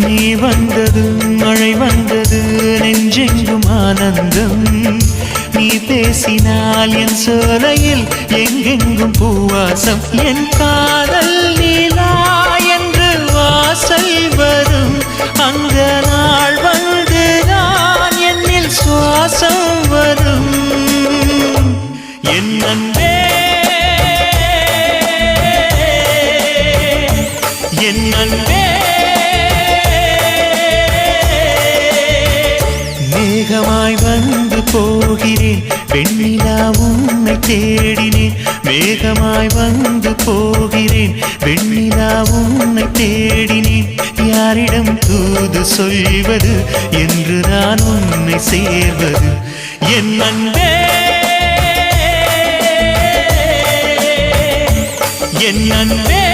நீ வந்தது மழை வந்தது நெஞ்செங்கும் ஆனந்தம் நீ பேசினால் என் சோலையில் எங்கெங்கும் பூவாசம் என் காதல் நீலா என்று வாசல் வரும் அந்த நாள் வந்து நான் என்னில் சுவாசம் வரும் என் அன்பே என் அன்பே மேகமாய் வந்து போகிறேன் வெண்ணிலா உன்னை தேடினேன் மேகமாய் வந்து போகிறேன் வெண்ணிலா உன்னை தேடினேன் யாரிடம் தூது சொல்வது என்று நான் உன்னை சேர்வது என் அன்பே என் அன்பே